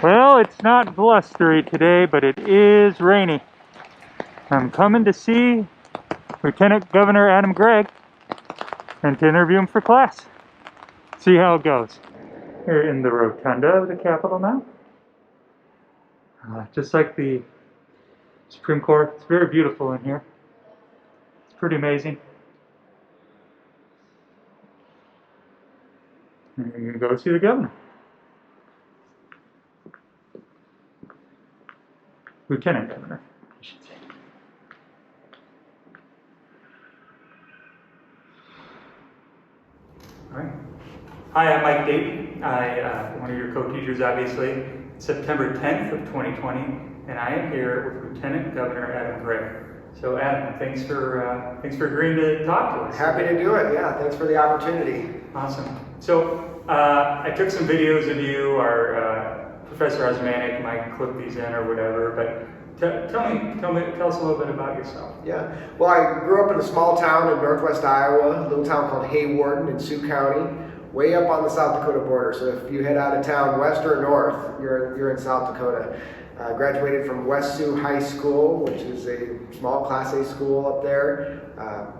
Well, it's not blustery today, but it is rainy. I'm coming to see Lieutenant Governor Adam Gregg and to interview him for class. See how it goes. We're in the rotunda of the Capitol now. Just like the Supreme Court, it's very beautiful in here. It's pretty amazing. And you're gonna go see the governor. Lieutenant Governor, I should say. All right. Hi, I'm Mike Dayton. I'm one of your co-teachers, obviously. September 10th of 2020, and I am here with Lieutenant Governor Adam Gregg. So, Adam, thanks for agreeing to talk to us. Happy to do it. Yeah, thanks for the opportunity. Awesome. So, I took some videos of you. Our Professor Osmanic might clip these in or whatever, but tell us a little bit about yourself. Yeah. Well, I grew up in a small town in northwest Iowa, a little town called Haywarden in Sioux County, way up on the South Dakota border. So if you head out of town west or north, you're in South Dakota. Graduated from West Sioux High School, which is a small Class A school up there.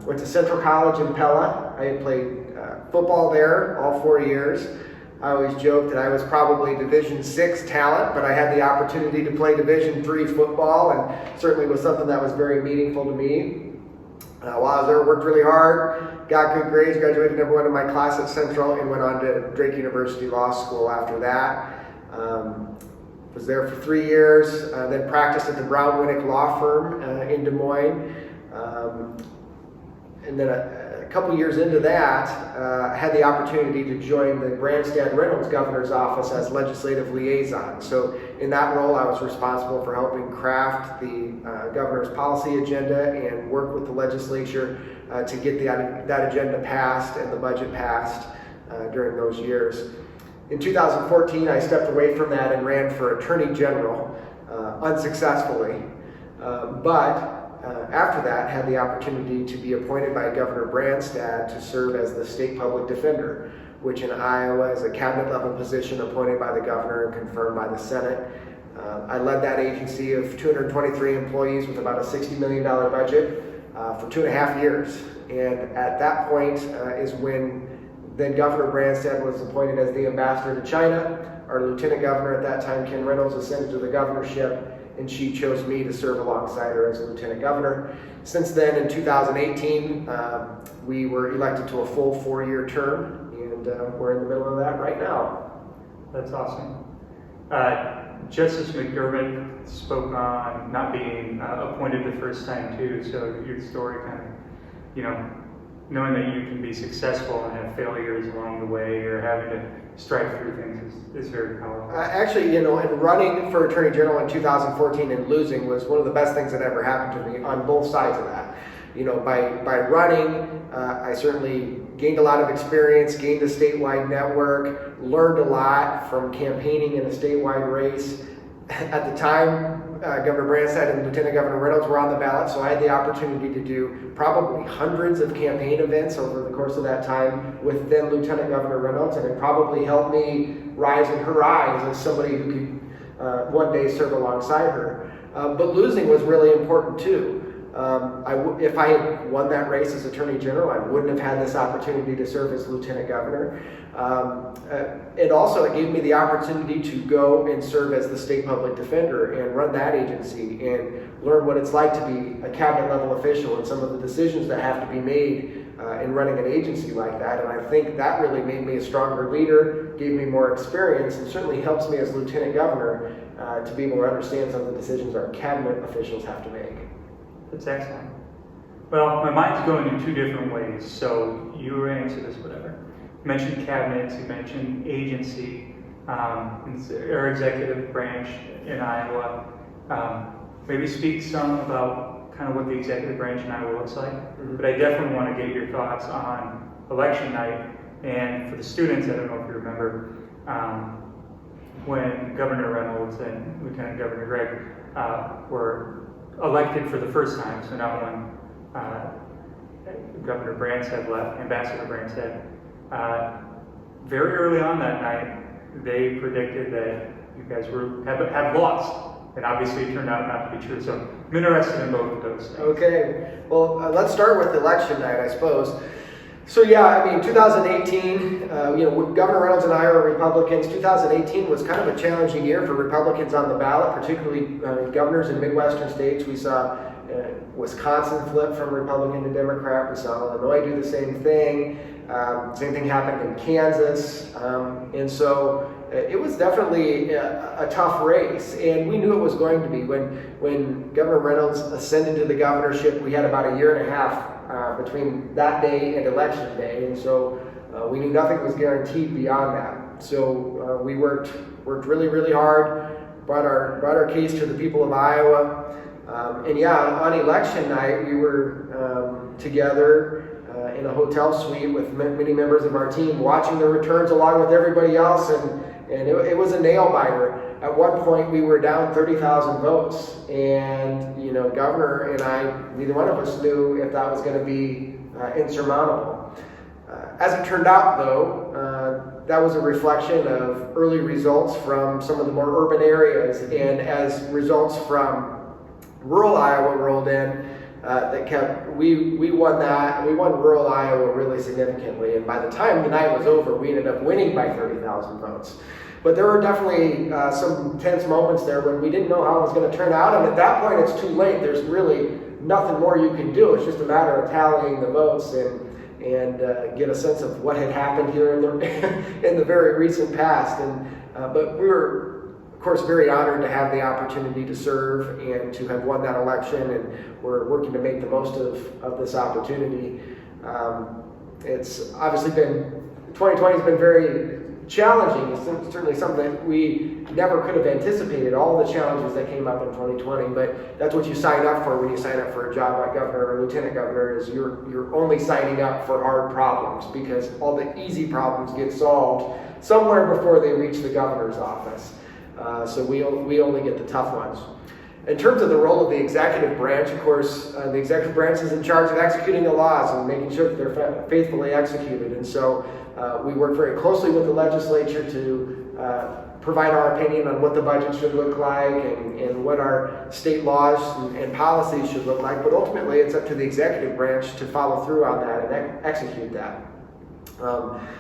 Went to Central College in Pella. I had played football there all 4 years. I always joked that I was probably Division VI talent, but I had the opportunity to play Division III football, and certainly was something that was very meaningful to me. While I was there, worked really hard, got good grades, graduated number one in my class at Central, and went on to Drake University Law School after that. Was there for 3 years, then practiced at the Brown Winnick Law Firm in Des Moines. And then a couple years into that, I had the opportunity to join the Branstad Reynolds Governor's Office as legislative liaison. So in that role, I was responsible for helping craft the governor's policy agenda and work with the legislature to get that agenda passed and the budget passed during those years. In 2014, I stepped away from that and ran for Attorney General, unsuccessfully. But after that, had the opportunity to be appointed by Governor Branstad to serve as the State Public Defender, which in Iowa is a cabinet level position appointed by the governor and confirmed by the Senate. I led that agency of 223 employees with about a $60 million budget for 2.5 years. And at that point is when then Governor Branstad was appointed as the ambassador to China. Our lieutenant governor at that time, Ken Reynolds, ascended to the governorship, and she chose me to serve alongside her as lieutenant governor. Since then, in 2018, we were elected to a full 4-year term, and we're in the middle of that right now. That's awesome. Justice McDermott spoke on not being appointed the first time too, so your story kind of, knowing that you can be successful and have failures along the way or having to strive through things is very powerful. Actually, and running for Attorney General in 2014 and losing was one of the best things that ever happened to me on both sides of that. By running, I certainly gained a lot of experience, gained a statewide network, learned a lot from campaigning in a statewide race. At the time, Governor Branstad and Lieutenant Governor Reynolds were on the ballot, so I had the opportunity to do probably hundreds of campaign events over the course of that time with then Lieutenant Governor Reynolds, and it probably helped me rise in her eyes as somebody who could one day serve alongside her. But losing was really important too. If I had won that race as Attorney General, I wouldn't have had this opportunity to serve as Lieutenant Governor. It gave me the opportunity to go and serve as the State Public Defender and run that agency and learn what it's like to be a cabinet level official and some of the decisions that have to be made in running an agency like that. And I think that really made me a stronger leader, gave me more experience, and certainly helps me as Lieutenant Governor to be able to understand some of the decisions our cabinet officials have to make. That's excellent. Well, my mind's going in two different ways, so you answer this, whatever. You mentioned cabinets, you mentioned agency, our executive branch in Iowa. Maybe speak some about kind of what the executive branch in Iowa looks like, but I definitely want to get your thoughts on election night. And for the students, I don't know if you remember, when Governor Reynolds and Lieutenant Governor Gregg were elected for the first time, so not when Governor Branstad left, Ambassador Branstad. Very early on that night, they predicted that you guys have lost, and obviously it turned out not to be true. So I'm interested in both of those things. Okay, well, let's start with election night, I suppose. So yeah, I mean, 2018, Governor Reynolds and I are Republicans. 2018 was kind of a challenging year for Republicans on the ballot, particularly governors in Midwestern states. We saw Wisconsin flip from Republican to Democrat. We saw Illinois do the same thing. Same thing happened in Kansas. And so it was definitely a tough race, and we knew it was going to be. When Governor Reynolds ascended to the governorship, we had about a year and a half between that day and election day, and so we knew nothing was guaranteed beyond that. So we worked really, really hard, brought our case to the people of Iowa, and yeah, on election night we were together in a hotel suite with many members of our team, watching the returns along with everybody else, and it was a nail biter. At one point, we were down 30,000 votes, and Governor and I, neither one of us knew if that was going to be insurmountable. As it turned out, though, that was a reflection of early results from some of the more urban areas, and as results from rural Iowa rolled in, we won that. We won rural Iowa really significantly, and by the time the night was over, we ended up winning by 30,000 votes. But there were definitely some tense moments there when we didn't know how it was going to turn out, and at that point it's too late. There's really nothing more you can do. It's just a matter of tallying the votes and get a sense of what had happened here in the very recent past. But we were, of course, very honored to have the opportunity to serve and to have won that election, and we're working to make the most of this opportunity. It's obviously 2020 has been very challenging. It's certainly something that we never could have anticipated, all the challenges that came up in 2020, but that's what you sign up for when you sign up for a job like governor or lieutenant governor, is you're only signing up for hard problems, because all the easy problems get solved somewhere before they reach the governor's office. So we only get the tough ones. In terms of the role of the executive branch, of course, the executive branch is in charge of executing the laws and making sure that they're faithfully executed. And so we work very closely with the legislature to provide our opinion on what the budget should look like and what our state laws and policies should look like. But ultimately, it's up to the executive branch to follow through on that and execute that.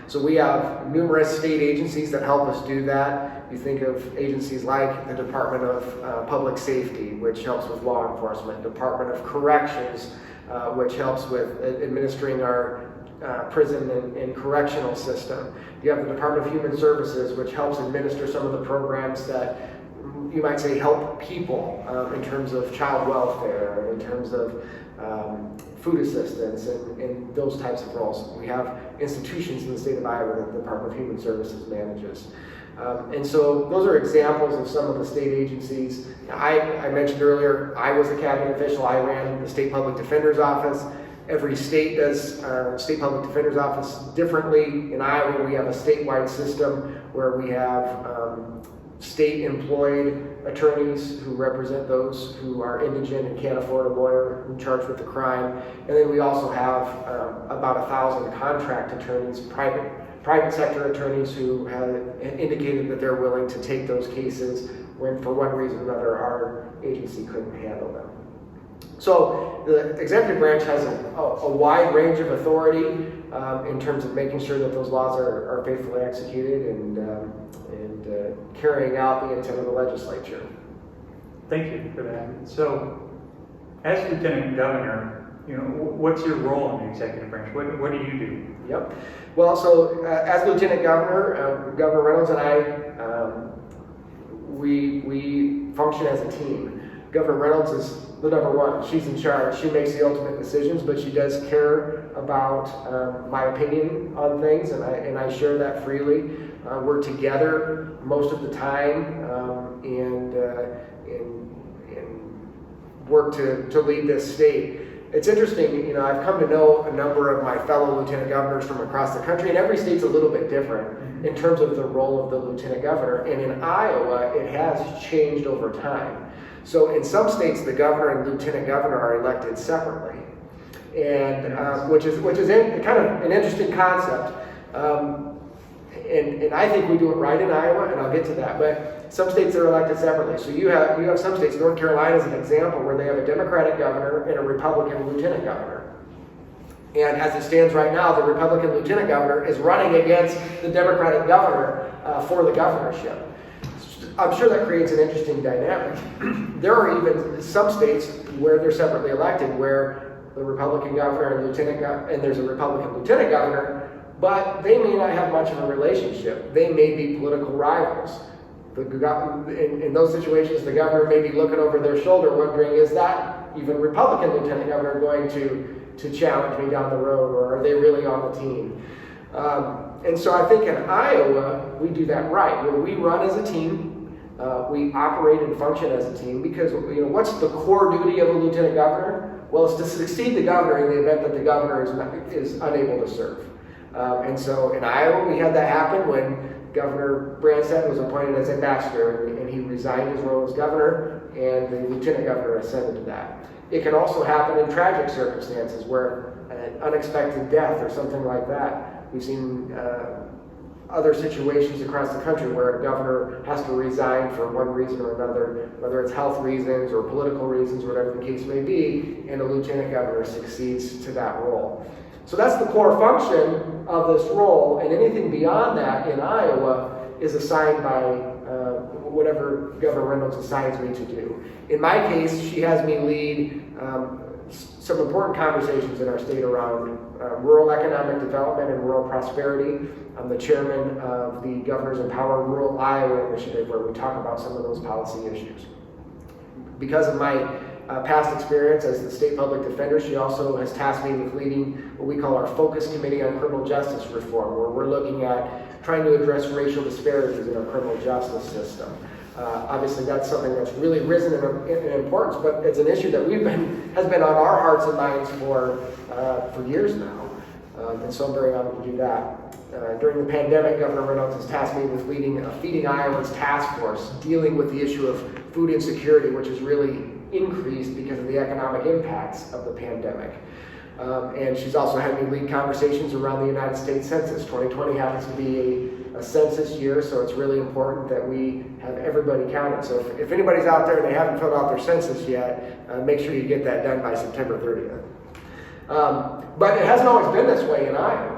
So we have numerous state agencies that help us do that. You think of agencies like the Department of Public Safety, which helps with law enforcement, Department of Corrections, which helps with administering our prison and correctional system. You have the Department of Human Services, which helps administer some of the programs that you might say help people in terms of child welfare, in terms of food assistance, and those types of roles. We have institutions in the state of Iowa that the Department of Human Services manages. And so those are examples of some of the state agencies. I mentioned earlier, I was a cabinet official. I ran the State Public Defender's Office. Every state does State Public Defender's Office differently. In Iowa, we have a statewide system where we have state-employed attorneys who represent those who are indigent and can't afford a lawyer charged with a crime. And then we also have about 1,000 contract attorneys, private sector attorneys who have indicated that they're willing to take those cases when, for one reason or another, our agency couldn't handle them. So the executive branch has a wide range of authority in terms of making sure that those laws are faithfully executed and carrying out the intent of the legislature. Thank you for that. So, as Lieutenant Governor, what's your role in the executive branch? What do you do? Yep. Well, so as Lieutenant Governor, Governor Reynolds and I, we function as a team. Governor Reynolds is the number one. She's in charge. She makes the ultimate decisions, but she does care about my opinion on things, and I share that freely. We're together most of the time and work to lead this state. It's interesting, I've come to know a number of my fellow lieutenant governors from across the country, and every state's a little bit different in terms of the role of the lieutenant governor. And in Iowa, it has changed over time. So in some states, the governor and lieutenant governor are elected separately, and which is kind of an interesting concept. and I think we do it right in Iowa, and I'll get to that. But some states are elected separately. So you have some states, North Carolina is an example, where they have a Democratic governor and a Republican lieutenant governor. And as it stands right now, the Republican lieutenant governor is running against the Democratic governor for the governorship. I'm sure that creates an interesting dynamic. There are even some states where they're separately elected, where the Republican governor and there's a Republican lieutenant governor, but they may not have much of a relationship. They may be political rivals. In those situations, the governor may be looking over their shoulder, wondering, is that even Republican lieutenant governor going to challenge me down the road, or are they really on the team? And so I think in Iowa, we do that right, where we run as a team. We operate and function as a team, because what's the core duty of a lieutenant governor? Well, it's to succeed the governor in the event that the governor is unable to serve. And so in Iowa, we had that happen when Governor Branstad was appointed as ambassador, and he resigned his role as governor, and the lieutenant governor ascended to that. It can also happen in tragic circumstances, where an unexpected death or something like that. We've seen other situations across the country where a governor has to resign for one reason or another, whether it's health reasons or political reasons, whatever the case may be, and a lieutenant governor succeeds to that role. So that's the core function of this role, and anything beyond that in Iowa is assigned by whatever Governor Reynolds assigns me to do. In my case, she has me lead some important conversations in our state around rural economic development and rural prosperity. I'm the chairman of the Governors Empower Rural Iowa initiative, where we talk about some of those policy issues. Because of my past experience as the state public defender, she also has tasked me with leading what we call our Focus Committee on Criminal Justice Reform, where we're looking at trying to address racial disparities in our criminal justice system. Obviously, that's something that's really risen in importance, but it's an issue that has been on our hearts and minds for years now, and so I'm very honored to do that. During the pandemic, Governor Reynolds has tasked me with leading a Feeding Iowans task force dealing with the issue of food insecurity, which has really increased because of the economic impacts of the pandemic. And she's also had me lead conversations around the United States Census. 2020 happens to be a census year, so it's really important that we have everybody counted. So if anybody's out there and they haven't filled out their census yet, make sure you get that done by September 30th. But it hasn't always been this way in Iowa.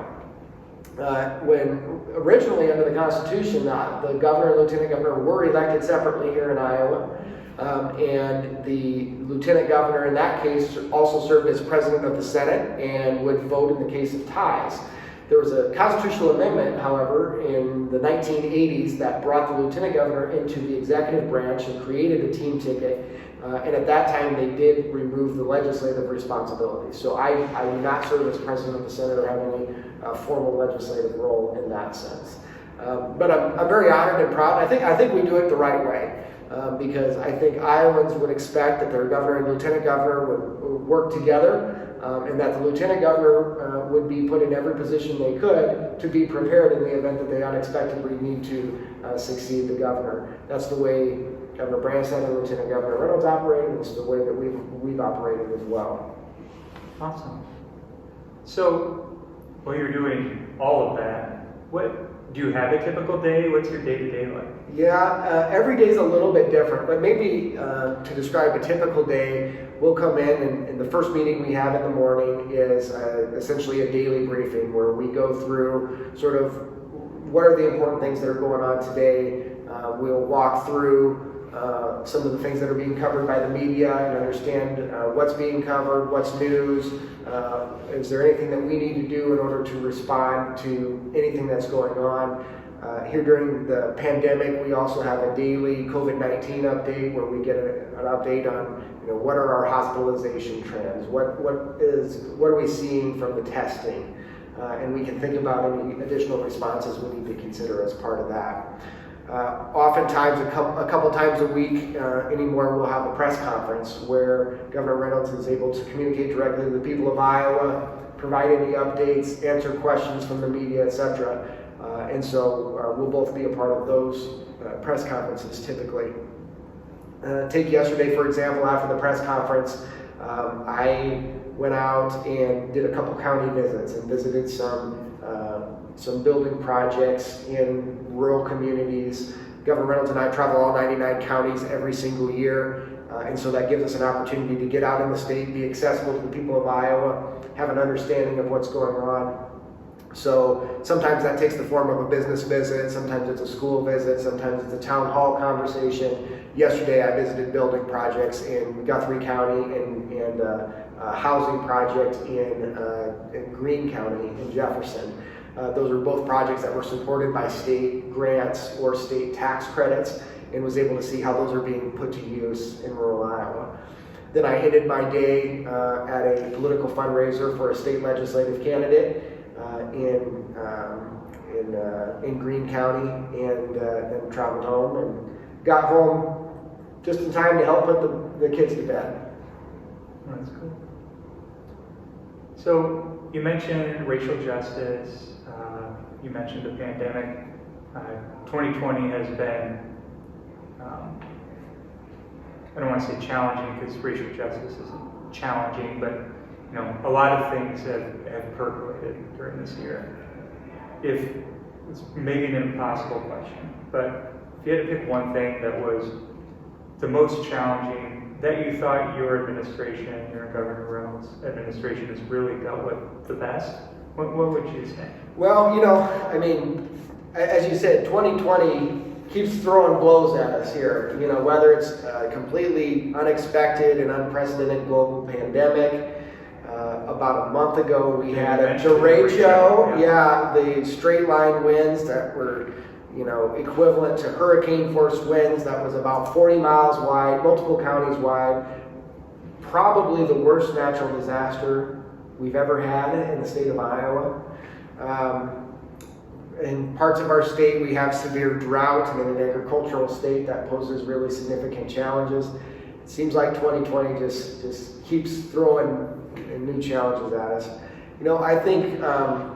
When originally under the Constitution, the governor and lieutenant governor were elected separately here in Iowa. And the lieutenant governor in that case also served as president of the Senate and would vote in the case of ties. There was a constitutional amendment, however, in the 1980s that brought the lieutenant governor into the executive branch and created a team ticket. And at that time, they did remove the legislative responsibilities. So I do not serve as president of the Senate or have any formal legislative role in that sense. But I'm very honored and proud. I think we do it the right way. Because I think Iowans would expect that their governor and lieutenant governor would work together, and that the lieutenant governor would be put in every position they could to be prepared in the event that they unexpectedly need to succeed the governor. That's the way Governor Branstad and Lieutenant Governor Reynolds operated, and it's the way that we've operated as well. Awesome. So, while you're doing all of that, do you have a typical day? What's your day-to-day like? Yeah, every day is a little bit different, but maybe to describe a typical day, we'll come in and the first meeting we have in the morning is essentially a daily briefing where we go through sort of what are the important things that are going on today. We'll walk through some of the things that are being covered by the media and understand what's being covered, what's news, is there anything that we need to do in order to respond to anything that's going on. Here during the pandemic, we also have a daily COVID-19 update where we get an update on what are our hospitalization trends, what are we seeing from the testing, and we can think about any additional responses we need to consider as part of that. Oftentimes, a couple times a week anymore, we'll have a press conference where Governor Reynolds is able to communicate directly to the people of Iowa, provide any updates, answer questions from the media, etc. And so we'll both be a part of those press conferences typically. Take yesterday, for example, after the press conference, I went out and did a couple county visits and visited some some building projects in rural communities. Governor Reynolds and I travel all 99 counties every single year, and so that gives us an opportunity to get out in the state, be accessible to the people of Iowa, have an understanding of what's going on. So sometimes that takes the form of a business visit, sometimes it's a school visit, sometimes it's a town hall conversation. Yesterday I visited building projects in Guthrie County and a housing project in Greene County in Jefferson. Those were both projects that were supported by state grants or state tax credits, and was able to see how those are being put to use in rural Iowa. Then I ended my day at a political fundraiser for a state legislative candidate in Greene County, and then traveled home and got home just in time to help put the kids to bed. That's cool. So you mentioned racial justice, you mentioned the pandemic. 2020 has been, I don't want to say challenging because racial justice isn't challenging, but a lot of things have percolated during this year. If it's maybe an impossible question, but if you had to pick one thing that was the most challenging that you thought your administration, your Governor Reynolds administration has really dealt with the best, what would you say? Well, I mean, as you said, 2020 keeps throwing blows at us here. Whether it's a completely unexpected and unprecedented global pandemic. About a month ago, we had a derecho. Yeah, the straight line winds that were, equivalent to hurricane force winds that was about 40 miles wide, multiple counties wide. Probably the worst natural disaster we've ever had in the state of Iowa. In parts of our state, we have severe drought, and in an agricultural state, that poses really significant challenges. It seems like 2020 just keeps throwing new challenges at us. I think, I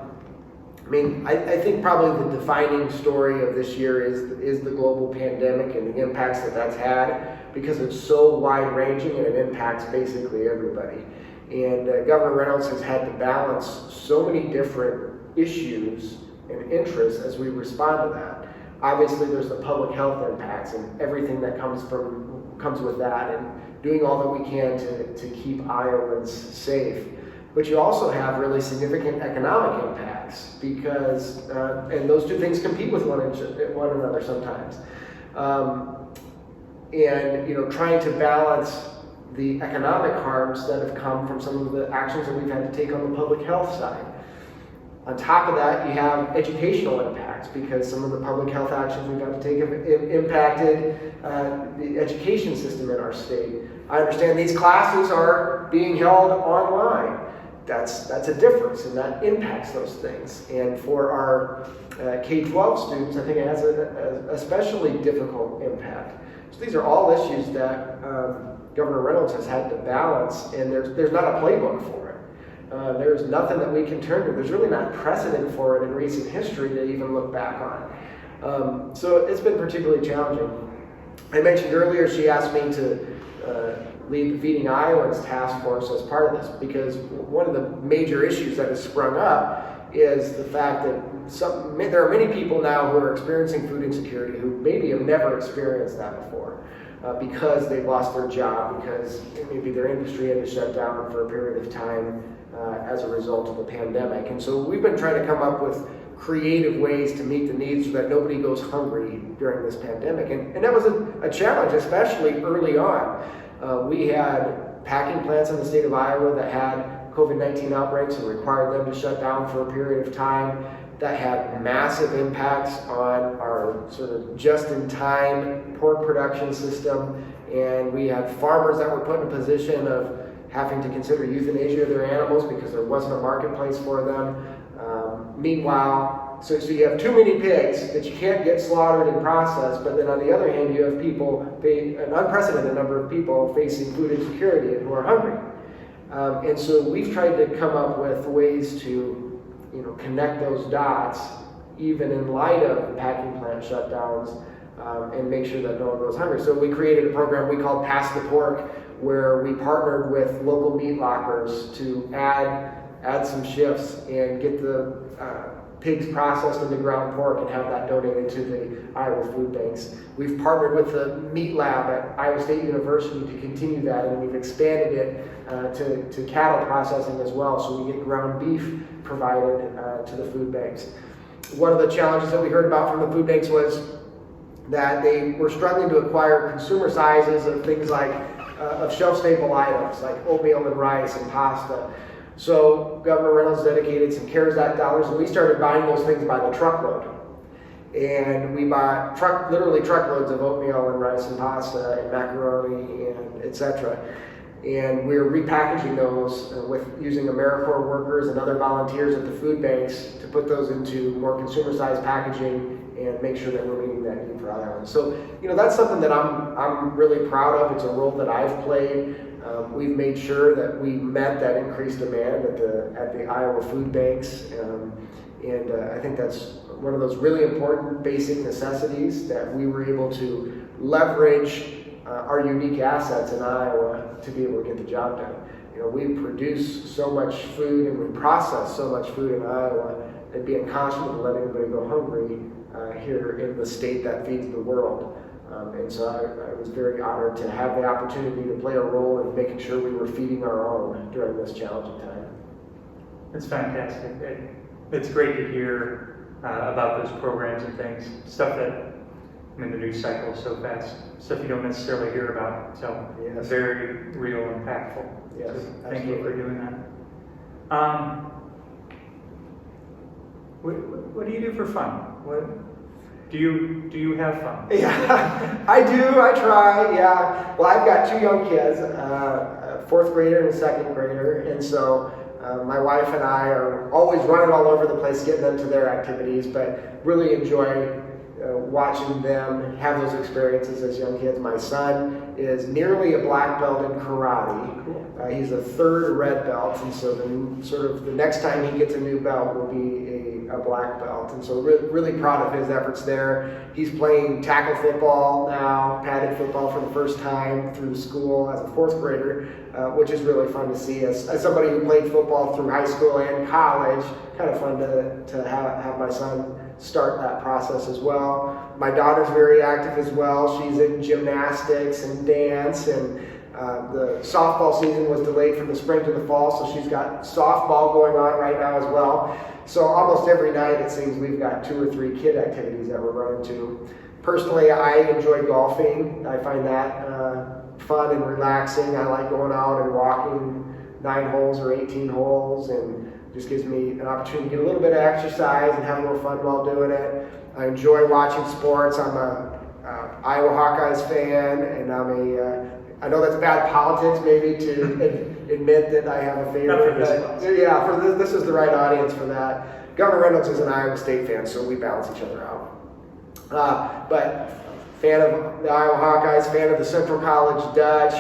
think probably the defining story of this year is the global pandemic and the impacts that that's had, because it's so wide-ranging and it impacts basically everybody. And Governor Reynolds has had to balance so many different issues and interests as we respond to that. Obviously, there's the public health impacts and everything that comes with that, and doing all that we can to keep Iowans safe. But you also have really significant economic impacts, because, and those two things compete with one another sometimes. And trying to balance the economic harms that have come from some of the actions that we've had to take on the public health side. On top of that, you have educational impacts, because some of the public health actions we've had to take have impacted the education system in our state. I understand these classes are being held online. That's a difference, and that impacts those things. And for our K-12 students, I think it has a especially difficult impact. So these are all issues that Governor Reynolds has had to balance, and there's not a playbook for it. There's nothing that we can turn to. There's really not precedent for it in recent history to even look back on. So it's been particularly challenging. I mentioned earlier she asked me to lead the Feeding Iowans task force as part of this, because one of the major issues that has sprung up is the fact that there are many people now who are experiencing food insecurity who maybe have never experienced that before, because they've lost their job, because maybe their industry had to shut down for a period of time as a result of the pandemic. And so we've been trying to come up with creative ways to meet the needs so that nobody goes hungry during this pandemic. And that was a challenge, especially early on. We had packing plants in the state of Iowa that had COVID-19 outbreaks and required them to shut down for a period of time. That had massive impacts on our sort of just-in-time pork production system. And we had farmers that were put in a position of having to consider euthanasia of their animals because there wasn't a marketplace for them. Meanwhile, so you have too many pigs that you can't get slaughtered and processed, but then on the other hand, you have an unprecedented number of people facing food insecurity and who are hungry. And so we've tried to come up with ways to connect those dots, even in light of the packing plant shutdowns, and make sure that no one goes hungry. So we created a program we called Pass the Pork, where we partnered with local meat lockers to add some shifts and get the pigs processed into ground pork and have that donated to the Iowa food banks. We've partnered with the meat lab at Iowa State University to continue that, and we've expanded it to cattle processing as well, so we get ground beef provided to the food banks. One of the challenges that we heard about from the food banks was that they were struggling to acquire consumer sizes of things like of shelf-stable items like oatmeal and rice and pasta. So Governor Reynolds dedicated some CARES Act dollars, and we started buying those things by the truckload. And we bought literally truckloads of oatmeal and rice and pasta and macaroni and etc. And we're repackaging those with using AmeriCorps workers and other volunteers at the food banks to put those into more consumer-sized packaging and make sure that we're meeting that need for Iowans. So, that's something that I'm really proud of. It's a role that I've played. We've made sure that we met that increased demand at the Iowa food banks, and I think that's one of those really important basic necessities that we were able to leverage our unique assets in Iowa to be able to get the job done. We produce so much food and we process so much food in Iowa, and being conscious of letting anybody go hungry here in the state that feeds the world. And so I was very honored to have the opportunity to play a role in making sure we were feeding our own during this challenging time. It's fantastic. It's great to hear about those programs and things, stuff that, the news cycle is so fast, stuff you don't necessarily hear about, so Yes. very real and impactful. Yes, So thank absolutely. you for doing that. What do you do for fun? What do you have fun? Yeah, I do. I try. Yeah. Well, I've got two young kids, a fourth grader and a second grader, and so my wife and I are always running all over the place, getting them to their activities, but really enjoy watching them have those experiences as young kids. My son is nearly a black belt in karate. Cool. He's a third red belt, and so the next time he gets a new belt will be a black belt, and so really proud of his efforts there. He's playing tackle football now, padded football for the first time through school as a fourth grader, which is really fun to see. As somebody who played football through high school and college, kind of fun to have my son start that process as well. My daughter's very active as well. She's in gymnastics and dance, and the softball season was delayed from the spring to the fall, so she's got softball going on right now as well. So almost every night it seems we've got 2 or 3 kid activities that we're running to. Personally, I enjoy golfing. I find that fun and relaxing. I like going out and walking 9 holes or 18 holes, and just gives me an opportunity to get a little bit of exercise and have a little fun while doing it. I enjoy watching sports. I'm a Iowa Hawkeyes fan, and I know that's bad politics maybe to admit that I have a favorite. Not for this class. Yeah, this is the right audience for that. Governor Reynolds is an Iowa State fan, so we balance each other out. But fan of the Iowa Hawkeyes, fan of the Central College Dutch,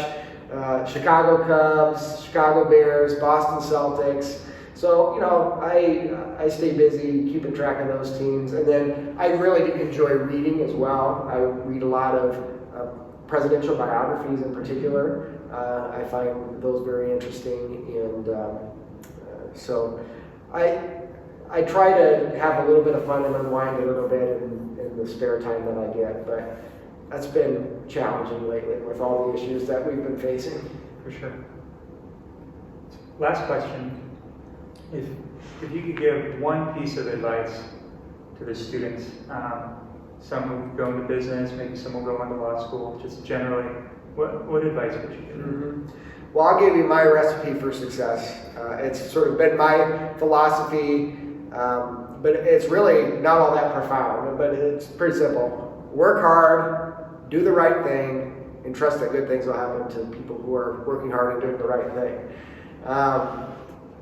Chicago Cubs, Chicago Bears, Boston Celtics. So, I stay busy keeping track of those teams. And then I really enjoy reading as well. I read a lot of presidential biographies in particular. I find those very interesting. And so I try to have a little bit of fun and unwind a little bit in the spare time that I get. But that's been challenging lately with all the issues that we've been facing. For sure. Last question. If you could give one piece of advice to the students, some who go into business, maybe some will go into law school, just generally, what advice would you give? Mm-hmm. Well, I'll give you my recipe for success. It's sort of been my philosophy, but it's really not all that profound, but it's pretty simple. Work hard, do the right thing, and trust that good things will happen to people who are working hard and doing the right thing.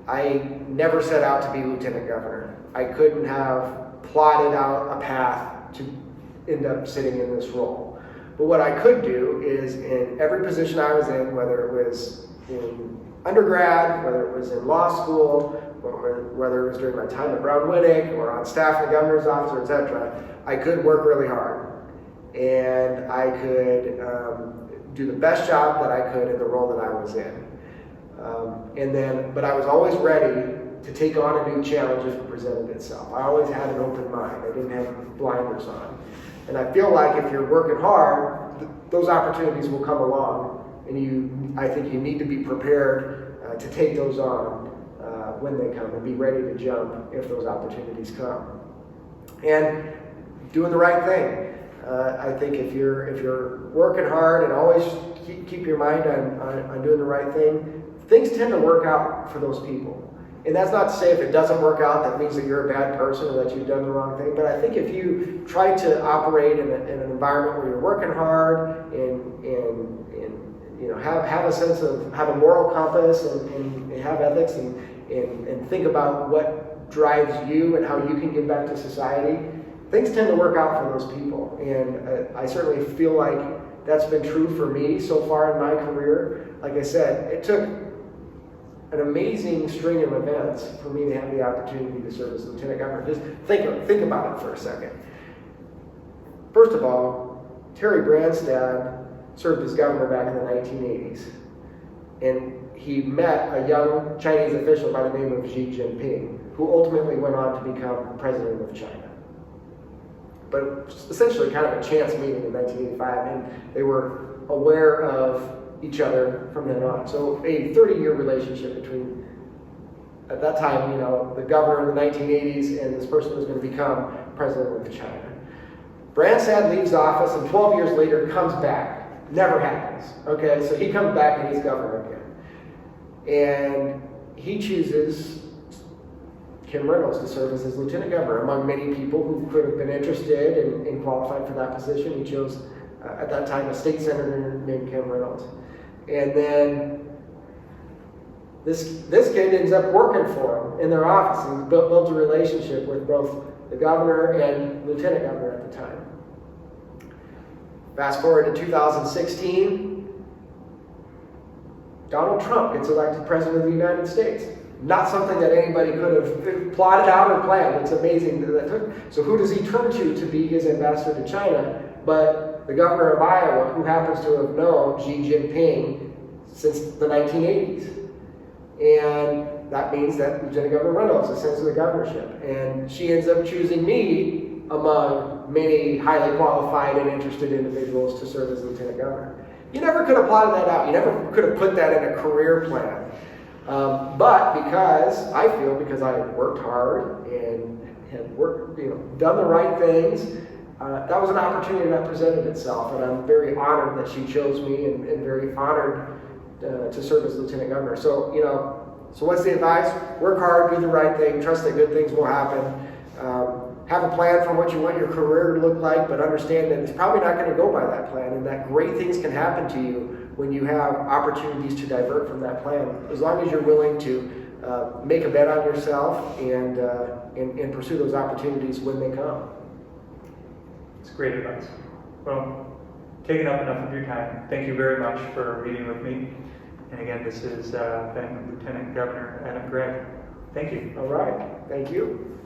I never set out to be lieutenant governor. I couldn't have plotted out a path to end up sitting in this role. But what I could do is in every position I was in, whether it was in undergrad, whether it was in law school, or whether it was during my time at Brown-Winnick or on staff in the governor's office, etc., I could work really hard. And I could do the best job that I could in the role that I was in. But I was always ready to take on a new challenge if it presented itself. I always had an open mind. I didn't have blinders on. And I feel like if you're working hard, those opportunities will come along, and I think you need to be prepared to take those on when they come, and be ready to jump if those opportunities come. And doing the right thing. I think if you're working hard and always keep your mind on doing the right thing, things tend to work out for those people. And that's not to say if it doesn't work out, that means that you're a bad person or that you've done the wrong thing. But I think if you try to operate in an environment where you're working hard and have a sense of, have a moral compass and have ethics and think about what drives you and how you can give back to society, things tend to work out for those people. And I certainly feel like that's been true for me so far in my career. Like I said, it took an amazing string of events for me to have the opportunity to serve as lieutenant governor. Just think about it for a second. First of all, Terry Branstad served as governor back in the 1980s, and he met a young Chinese official by the name of Xi Jinping, who ultimately went on to become president of China. But essentially kind of a chance meeting in 1985, and they were aware of each other from then on. So a 30-year relationship between, at that time, the governor in the 1980s and this person who's going to become president of China. Branstad leaves office and 12 years later comes back. Never happens. Okay, so he comes back and he's governor again. And he chooses Kim Reynolds to serve as his lieutenant governor. Among many people who could have been interested and qualified for that position, he chose, at that time, a state senator named Kim Reynolds. And then this kid ends up working for him in their office, and built a relationship with both the governor and lieutenant governor at the time. Fast forward to 2016, Donald Trump gets elected president of the United States. Not something that anybody could have plotted out or planned. It's amazing that took. So who does he turn to be his ambassador to China? But the governor of Iowa, who happens to have known Xi Jinping since the 1980s. And that means that Lieutenant Governor Reynolds ascends to the governorship. And she ends up choosing me among many highly qualified and interested individuals to serve as lieutenant governor. You never could have plotted that out. You never could have put that in a career plan. But because I had worked hard and had done the right things, that was an opportunity that presented itself, and I'm very honored that she chose me, and very honored to serve as lieutenant governor. So what's the advice? Work hard, do the right thing, trust that good things will happen. Have a plan for what you want your career to look like, but understand that it's probably not going to go by that plan, and that great things can happen to you when you have opportunities to divert from that plan, as long as you're willing to make a bet on yourself and pursue those opportunities when they come. It's great advice. Well, taking up enough of your time, thank you very much for meeting with me. And again, this has been Lieutenant Governor Adam Gregg. Thank you. All right. Thank you.